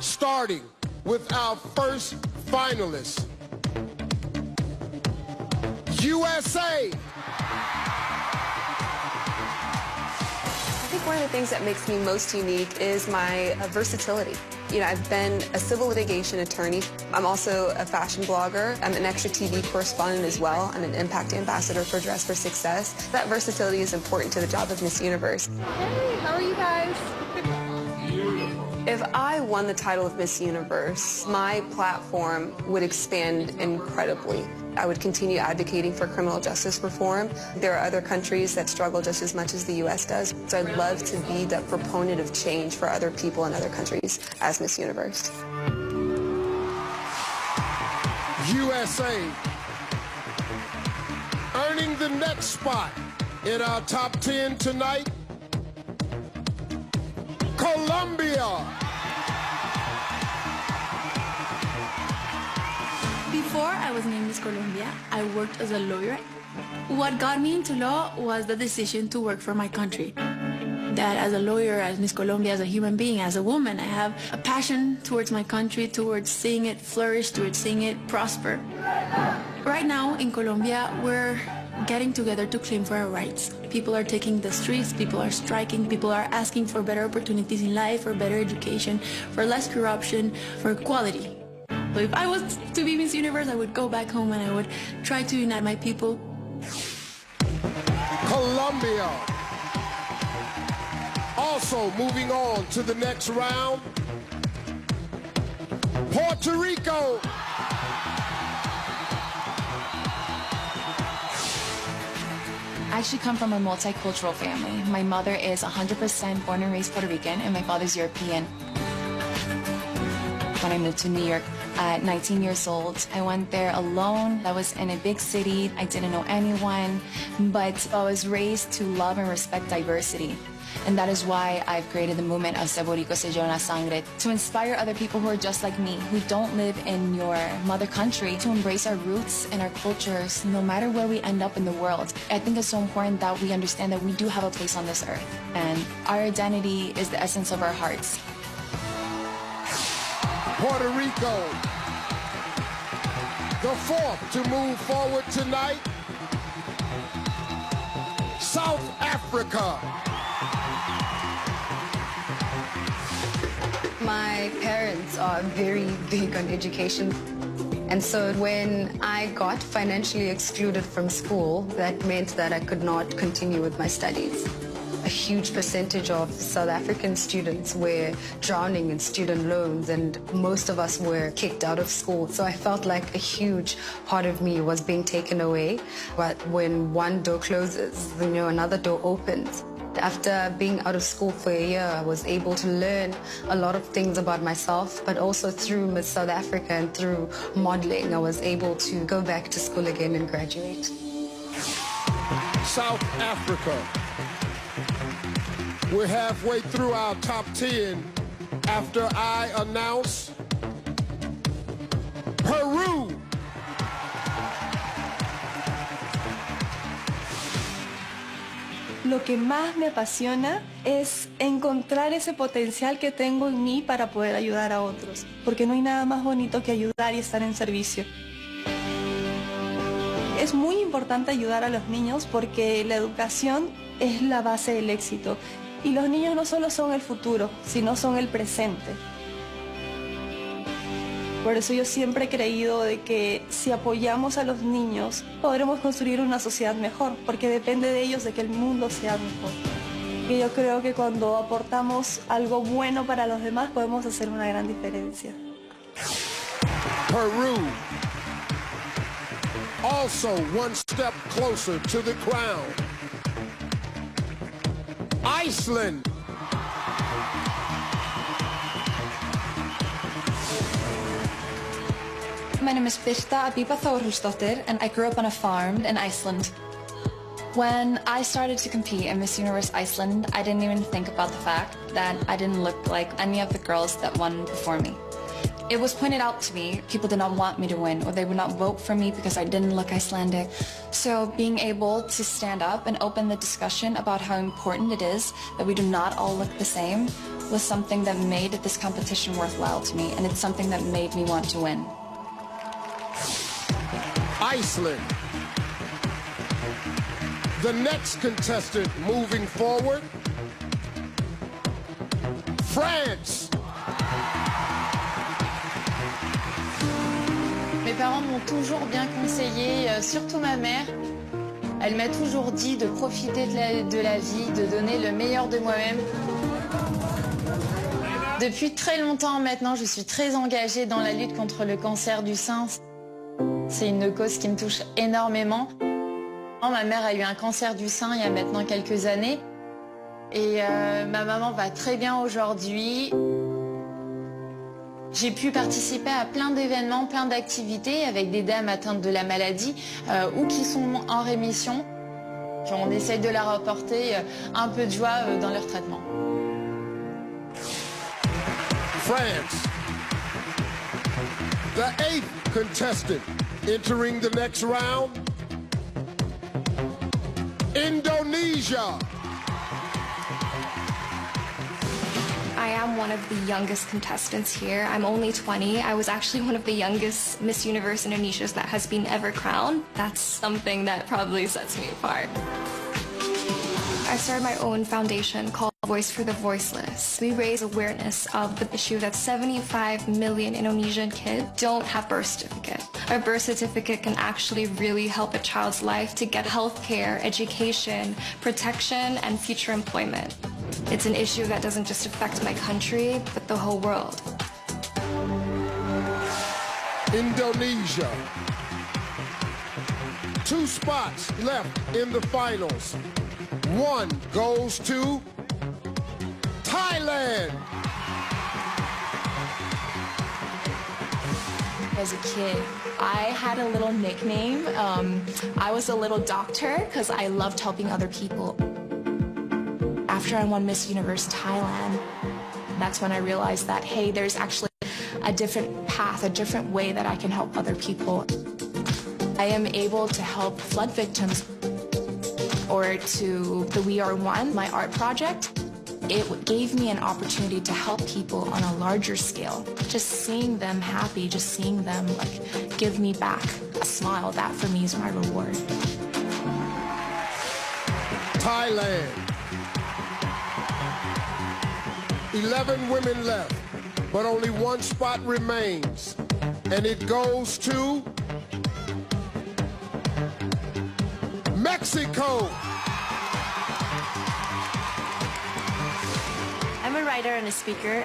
starting with our first finalist, USA. I think one of the things that makes me most unique is my versatility. You know, I've been a civil litigation attorney. I'm also a fashion blogger. I'm an extra TV correspondent as well. I'm an impact ambassador for Dress for Success. That versatility is important to the job of Miss Universe. Hey, how are you guys? If I won the title of Miss Universe, my platform would expand incredibly. I would continue advocating for criminal justice reform. There are other countries that struggle just as much as the U.S. does. So I'd love to be the proponent of change for other people in other countries as Miss Universe. USA earning the next spot in our top 10 tonight, Colombia. Before I was named Miss Colombia, I worked as a lawyer. What got me into law was the decision to work for my country. That as a lawyer, as Miss Colombia, as a human being, as a woman, I have a passion towards my country, towards seeing it flourish, towards seeing it prosper. Right now in Colombia, we're getting together to claim for our rights. People are taking the streets, people are striking, people are asking for better opportunities in life, for better education, for less corruption, for equality. So if I was to be Miss Universe, I would go back home and I would try to unite my people. Colombia. Also moving on to the next round, Puerto Rico. I actually come from a multicultural family. My mother is 100% born and raised Puerto Rican, and my father's European. When I moved to New York at 19 years old, I went there alone. I was in a big city. I didn't know anyone, but I was raised to love and respect diversity. And that is why I've created the movement of Se Boricua Se Lleva la Sangre, to inspire other people who are just like me, who don't live in your mother country, to embrace our roots and our cultures, no matter where we end up in the world. I think it's so important that we understand that we do have a place on this earth, and our identity is the essence of our hearts. Puerto Rico, the fourth to move forward tonight, South Africa. My parents are very big on education. And so when I got financially excluded from school, that meant that I could not continue with my studies. A huge percentage of South African students were drowning in student loans, and most of us were kicked out of school. So I felt like a huge part of me was being taken away. But when one door closes, another door opens. After being out of school for a year, I was able to learn a lot of things about myself, but also through Miss South Africa and through modeling, I was able to go back to school again and graduate. South Africa. We're halfway through our top 10 after I announce Peru. Lo que más me apasiona es encontrar ese potencial que tengo en mí para poder ayudar a otros, porque no hay nada más bonito que ayudar y estar en servicio. Es muy importante ayudar a los niños porque la educación es la base del éxito, y los niños no solo son el futuro, sino son el presente. Por eso yo siempre he creído de que si apoyamos a los niños, podremos construir una sociedad mejor, porque depende de ellos de que el mundo sea mejor. Y yo creo que cuando aportamos algo bueno para los demás, podemos hacer una gran diferencia. Peru, also one step closer to the crown. Iceland. My name is Birta Abiba Þórhallsdóttir, and I grew up on a farm in Iceland. When I started to compete in Miss Universe Iceland, I didn't even think about the fact that I didn't look like any of the girls that won before me. It was pointed out to me, people did not want me to win, or they would not vote for me because I didn't look Icelandic. So being able to stand up and open the discussion about how important it is that we do not all look the same was something that made this competition worthwhile to me, and it's something that made me want to win. Iceland. The next contestant moving forward, France. Mes parents m'ont toujours bien conseillé, surtout ma mère. Elle m'a toujours dit de profiter de la vie, de donner le meilleur de moi-même. Depuis très longtemps maintenant, je suis très engagée dans la lutte contre le cancer du sein. C'est une cause qui me touche énormément. Ma mère a eu un cancer du sein il y a maintenant quelques années. Et ma maman va très bien aujourd'hui. J'ai pu participer à plein d'événements, plein d'activités avec des dames atteintes de la maladie ou qui sont en rémission. On essaye de leur apporter un peu de joie dans leur traitement. France. The 8th contestant entering the next round, Indonesia. I am one of the youngest contestants here. I'm only 20. I was actually one of the youngest Miss Universe Indonesias that has been ever crowned. That's something that probably sets me apart. I started my own foundation called Voice for the Voiceless. We raise awareness of the issue that 75 million Indonesian kids don't have birth certificate. A birth certificate can actually really help a child's life to get health care, education, protection, and future employment. It's an issue that doesn't just affect my country, but the whole world. Indonesia. 2 spots left in the finals. 1 goes to Thailand. As a kid, I had a little nickname. I was a little doctor because I loved helping other people. After I won Miss Universe Thailand, that's when I realized that, hey, there's actually a different path, a different way that I can help other people. I am able to help flood victims, or to the We Are One, my art project. It gave me an opportunity to help people on a larger scale. Just seeing them happy, just seeing them give me back a smile, that for me is my reward. Thailand. 11 women left, but only 1 spot remains. And it goes to Mexico. I'm a writer and a speaker.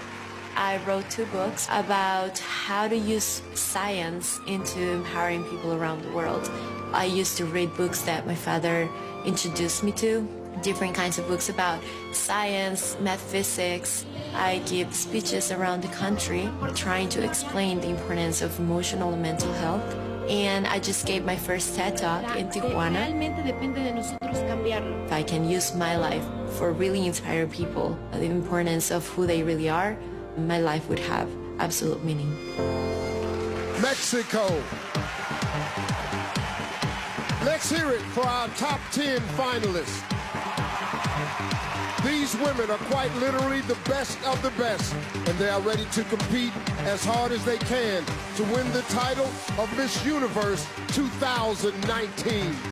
I wrote 2 books about how to use science into empowering people around the world. I used to read books that my father introduced me to, different kinds of books about science, math, physics. I give speeches around the country trying to explain the importance of emotional and mental health. And I just gave my first TED Talk in Tijuana. If I can use my life for really inspiring people, the importance of who they really are, my life would have absolute meaning. Mexico. Let's hear it for our top 10 finalists. These women are quite literally the best of the best, and they are ready to compete as hard as they can to win the title of Miss Universe 2019.